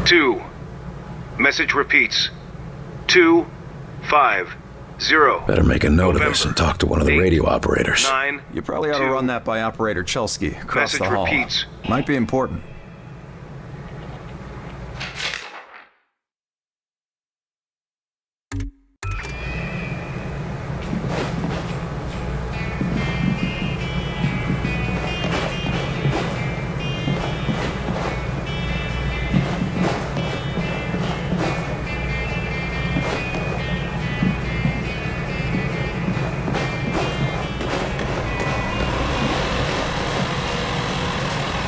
2. Message repeats. 2, 5, 0. Better make a note of this and talk to one of the radio operators. 9. You probably ought to run that by Operator Chelsky across the hall. Message repeats. Might be important.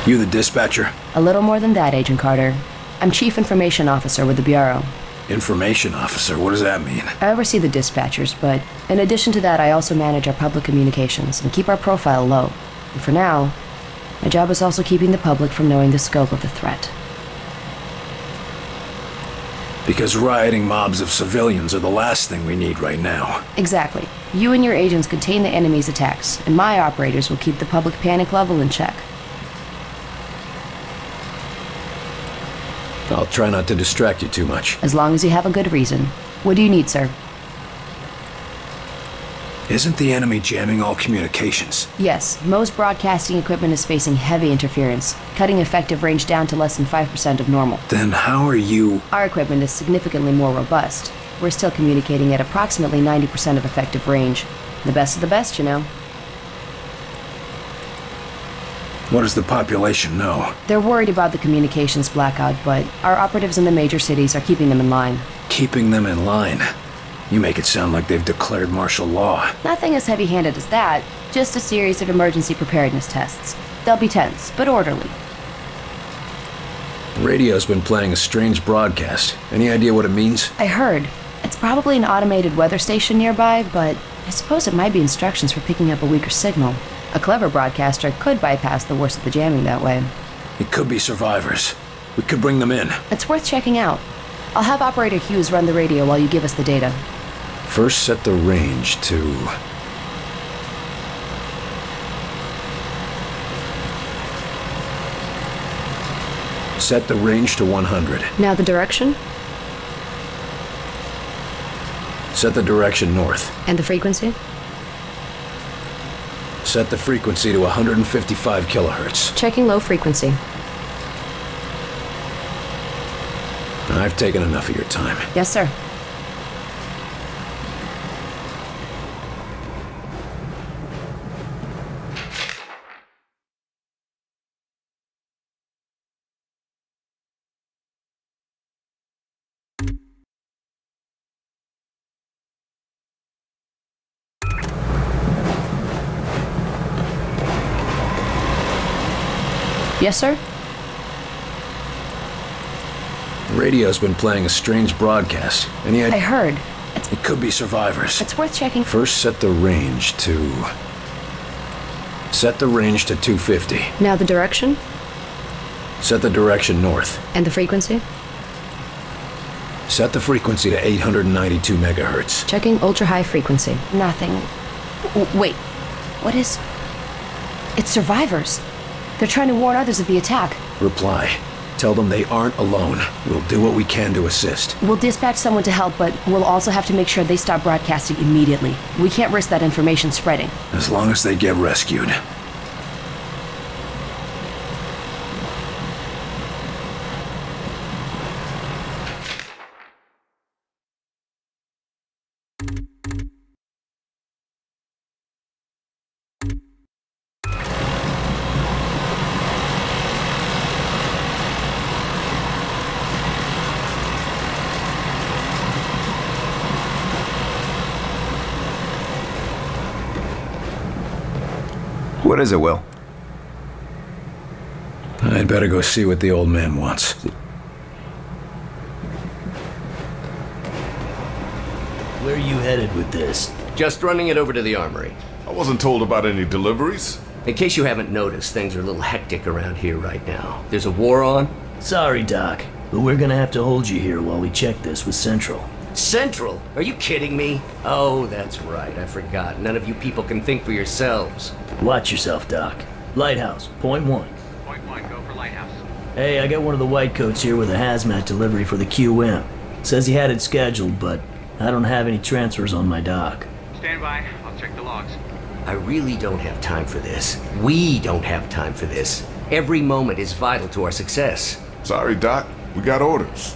You the dispatcher? A little more than that, Agent Carter. I'm Chief Information Officer with the Bureau. Information officer, what does that mean? I oversee the dispatchers, but in addition to that, I also manage our public communications and keep our profile low. And for now, my job is also keeping the public from knowing the scope of the threat. Because rioting mobs of civilians are the last thing we need right now. Exactly. You and your agents contain the enemy's attacks, and my operators will keep the public panic level in check. I'll try not to distract you too much. As long as you have a good reason. What do you need, sir? Isn't the enemy jamming all communications? Yes, most broadcasting equipment is facing heavy interference, cutting effective range down to less than 5% of normal. Then how are you... Our equipment is significantly more robust. We're still communicating at approximately 90% of effective range. The best of the best, you know. What does the population know? They're worried about the communications blackout, but our operatives in the major cities are keeping them in line. Keeping them in line? You make it sound like they've declared martial law. Nothing as heavy-handed as that, just a series of emergency preparedness tests. They'll be tense, but orderly. The radio's been playing a strange broadcast. Any idea what it means? I heard. It's probably an automated weather station nearby, but I suppose it might be instructions for picking up a weaker signal. A clever broadcaster could bypass the worst of the jamming that way. It could be survivors. We could bring them in. It's worth checking out. I'll have Operator Hughes run the radio while you give us the data. First set the range to... Set the range to 100. Now the direction? Set the direction north. And the frequency? Set the frequency to 155 kilohertz. Checking low frequency. I've taken enough of your time. Yes, sir. Yes, sir? The radio's been playing a strange broadcast. Any idea? I heard. It could be survivors. It's worth checking. First set the range to... Set the range to 250. Now the direction? Set the direction north. And the frequency? Set the frequency to 892 megahertz. Checking ultra-high frequency. Nothing. Wait. What is... It's survivors. They're trying to warn others of the attack. Reply. Tell them they aren't alone. We'll do what we can to assist. We'll dispatch someone to help, but we'll also have to make sure they stop broadcasting immediately. We can't risk that information spreading. As long as they get rescued. What is it, Will? I'd better go see what the old man wants. Where are you headed with this? Just running it over to the armory. I wasn't told about any deliveries. In case you haven't noticed, things are a little hectic around here right now. There's a war on. Sorry, Doc, but we're gonna have to hold you here while we check this with Central. Central? Are you kidding me? Oh, that's right. I forgot. None of you people can think for yourselves. Watch yourself, Doc. Lighthouse, point 1. Point 1, go for Lighthouse. Hey, I got one of the white coats here with a hazmat delivery for the QM. Says he had it scheduled, but I don't have any transfers on my dock. Stand by. I'll check the logs. I really don't have time for this. We don't have time for this. Every moment is vital to our success. Sorry, Doc. We got orders.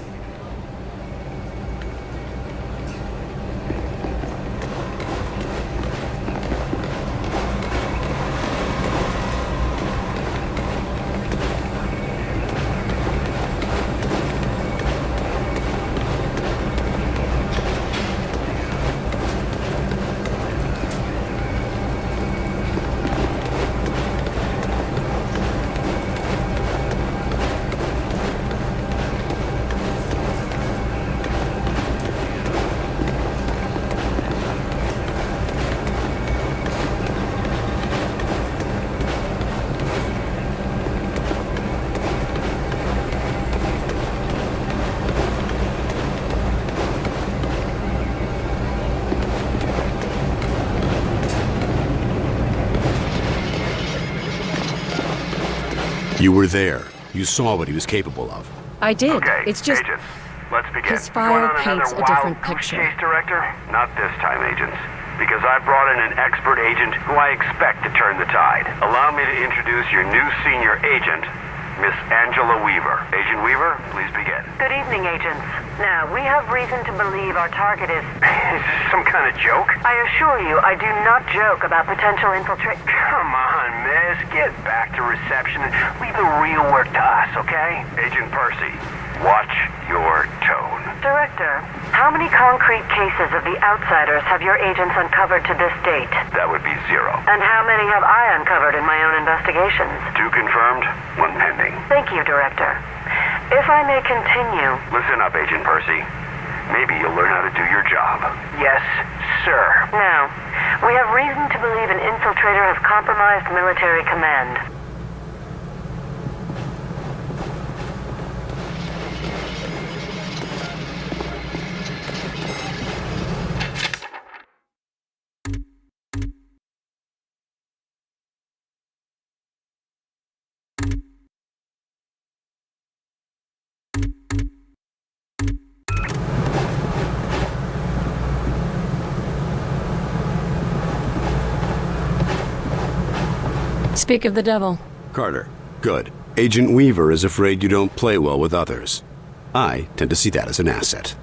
You were there. You saw what he was capable of. I did. Okay, it's just agents, let's begin. his file paints a different wild picture. Chase director? Not this time, agents. Because I brought in an expert agent who I expect to turn the tide. Allow me to introduce your new senior agent, Miss Angela Weaver. Agent Weaver, please begin. Good evening, agents. Now, we have reason to believe our target is... Is this some kind of joke? I assure you, I do not joke about potential infiltrate... Come on, miss. Get back to reception and leave the real work to us, okay? Agent Percy, watch your tone. Director, how many concrete cases of the outsiders have your agents uncovered to this date? That would be 0. And how many have I uncovered in my own investigations? 2 confirmed, 1 pending. Thank you, Director. If I may continue... Listen up, Agent Percy. Maybe you'll learn how to do your job. Yes, sir. Now, we have reason to believe an infiltrator has compromised military command. Speak of the devil. Carter, good. Agent Weaver is afraid you don't play well with others. I tend to see that as an asset.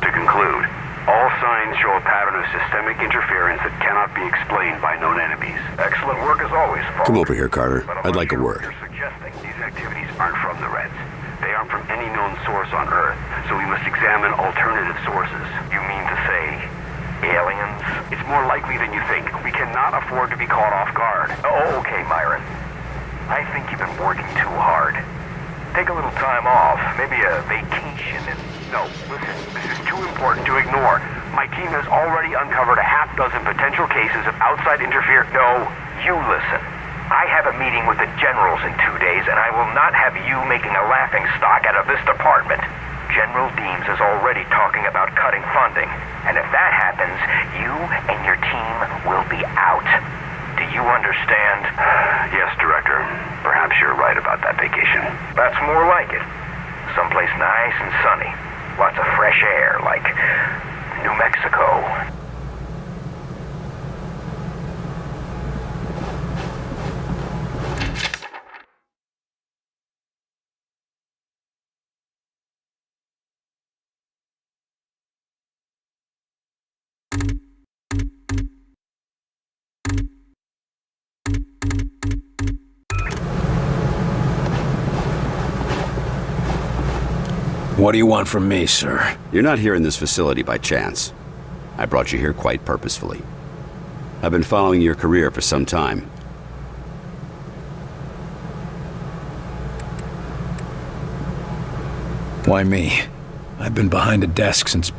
To conclude, all signs show a pattern of systemic interference that cannot be explained by known enemies. Excellent work as always, folks. Come over here, Carter. I'd like a word. You're suggesting these activities aren't from the Reds. They aren't from any known source on Earth, so we must examine alternative sources. You mean to say... aliens? It's more likely than you think. We cannot afford to be caught off guard. Oh, okay, Myron. I think you've been working too hard. Take a little time off, maybe a vacation, and... No, listen, this is too important to ignore. My team has already uncovered a half dozen potential cases of outside interference. No, you listen. I have a meeting with the generals in 2 days, and I will not have you making a laughingstock out of this department. General Deems is already talking about cutting funding, and if that happens, you and your team will be out. Do you understand? Yes, Director. Perhaps you're right about that vacation. That's more like it. Someplace nice and sunny. Lots of fresh air, like New Mexico. What do you want from me, sir? You're not here in this facility by chance. I brought you here quite purposefully. I've been following your career for some time. Why me? I've been behind a desk since...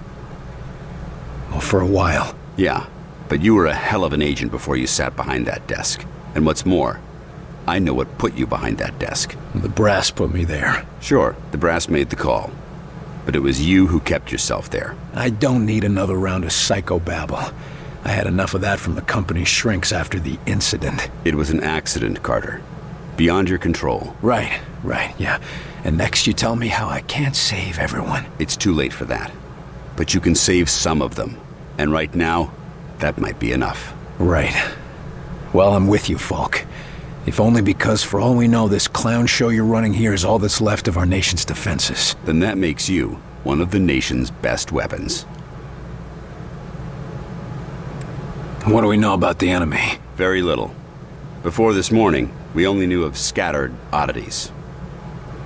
well, for a while. Yeah, but you were a hell of an agent before you sat behind that desk. And what's more, I know what put you behind that desk. The brass put me there. Sure, the brass made the call. But it was you who kept yourself there. I don't need another round of psychobabble. I had enough of that from the company's shrinks after the incident. It was an accident, Carter. Beyond your control. Right, yeah. And next you tell me how I can't save everyone. It's too late for that. But you can save some of them. And right now, that might be enough. Right. Well, I'm with you, Falk. If only because, for all we know, this clown show you're running here is all that's left of our nation's defenses. Then that makes you one of the nation's best weapons. What do we know about the enemy? Very little. Before this morning, we only knew of scattered oddities.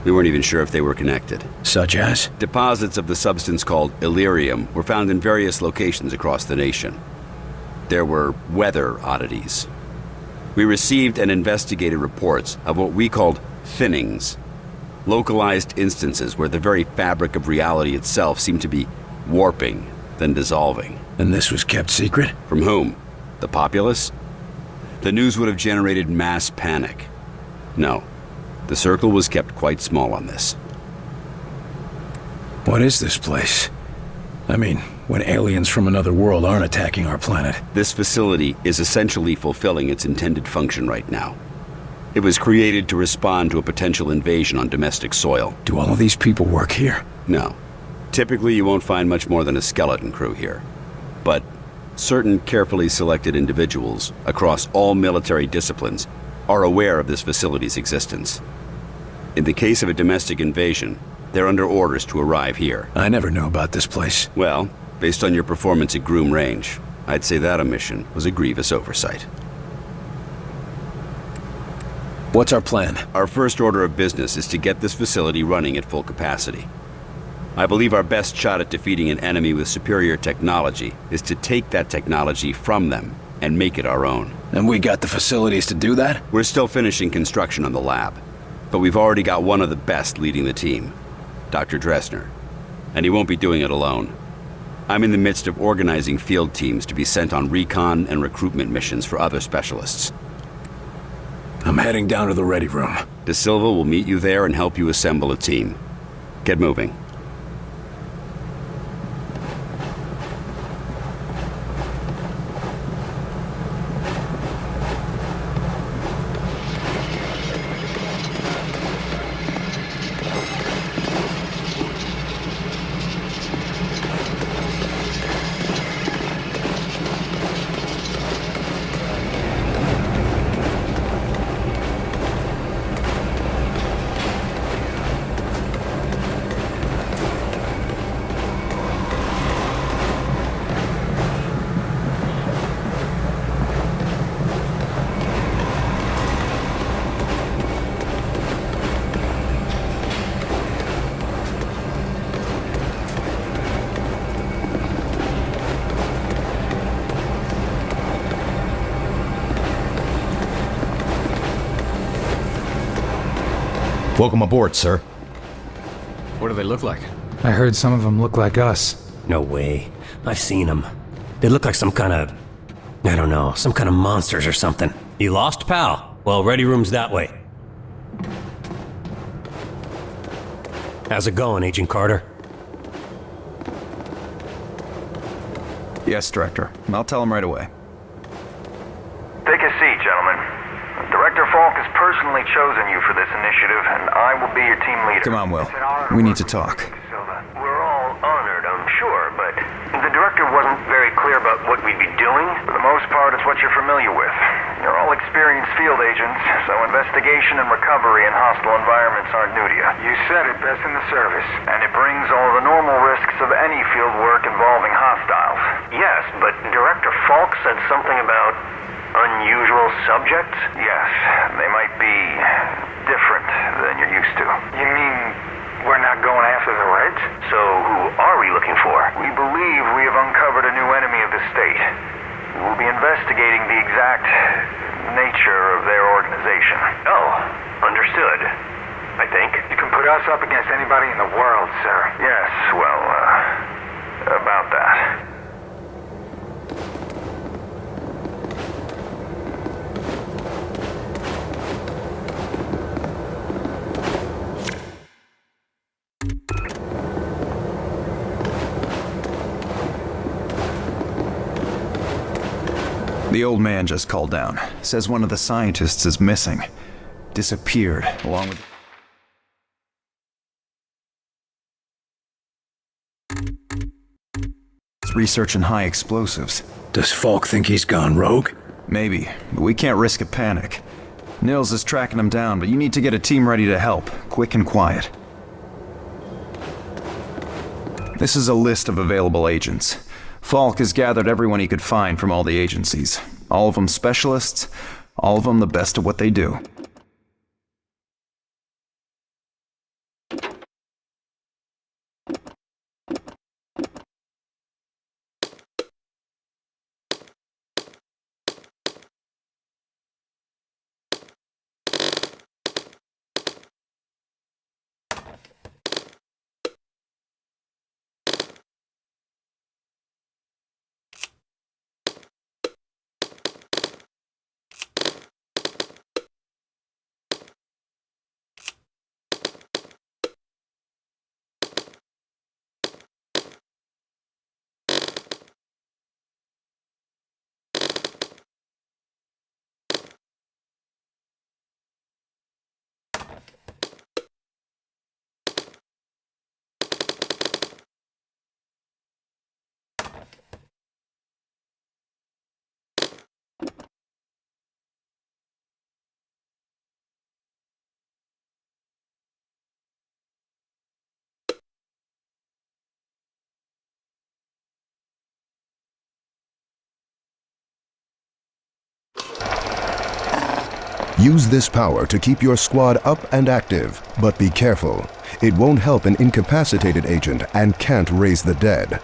We weren't even sure if they were connected. Such as? Deposits of the substance called Illyrium were found in various locations across the nation. There were weather oddities. We received and investigated reports of what we called thinnings. Localized instances where the very fabric of reality itself seemed to be warping, then dissolving. And this was kept secret? From whom? The populace? The news would have generated mass panic. No. The circle was kept quite small on this. What is this place? I mean, when aliens from another world aren't attacking our planet. This facility is essentially fulfilling its intended function right now. It was created to respond to a potential invasion on domestic soil. Do all of these people work here? No. Typically, you won't find much more than a skeleton crew here. But certain carefully selected individuals across all military disciplines are aware of this facility's existence. In the case of a domestic invasion, they're under orders to arrive here. I never knew about this place. Well, based on your performance at Groom Range, I'd say that omission was a grievous oversight. What's our plan? Our first order of business is to get this facility running at full capacity. I believe our best shot at defeating an enemy with superior technology is to take that technology from them and make it our own. And we got the facilities to do that? We're still finishing construction on the lab, but we've already got one of the best leading the team, Dr. Dressner. And he won't be doing it alone. I'm in the midst of organizing field teams to be sent on recon and recruitment missions for other specialists. I'm heading down to the ready room. De Silva will meet you there and help you assemble a team. Get moving. Welcome aboard, sir. What do they look like? I heard some of them look like us. No way. I've seen them. They look like some kind of... I don't know, some kind of monsters or something. You lost, pal? Well, ready room's that way. How's it going, Agent Carter? Yes, Director. I'll tell him right away. Take a seat, gentlemen. Director Falk has personally chosen you for this initiative, and I will be your team leader. Come on, Will. We need to talk. We're all honored, I'm sure, but the director wasn't very clear about what we'd be doing. For the most part, it's what you're familiar with. You're all experienced field agents, so investigation and recovery in hostile environments aren't new to you. You said it, best in the service. And it brings all the normal risks of any field work involving hostiles. Yes, but Director Falk said something about unusual subjects? Yes, they might be different than you're used to. You mean we're not going after the Reds? So who are we looking for? We believe we have uncovered a new enemy of the state. We will be investigating the exact nature of their organization. Oh, understood. I think. You can put us up against anybody in the world, sir. Yes, well, about that. The old man just called down. Says one of the scientists is missing. disappeared, along with... It's researching high explosives. Does Falk think he's gone rogue? Maybe, but we can't risk a panic. Nils is tracking him down, but you need to get a team ready to help, quick and quiet. This is a list of available agents. Falk has gathered everyone he could find from all the agencies. All of them specialists, all of them the best at what they do. Use this power to keep your squad up and active, but be careful. It won't help an incapacitated agent and can't raise the dead.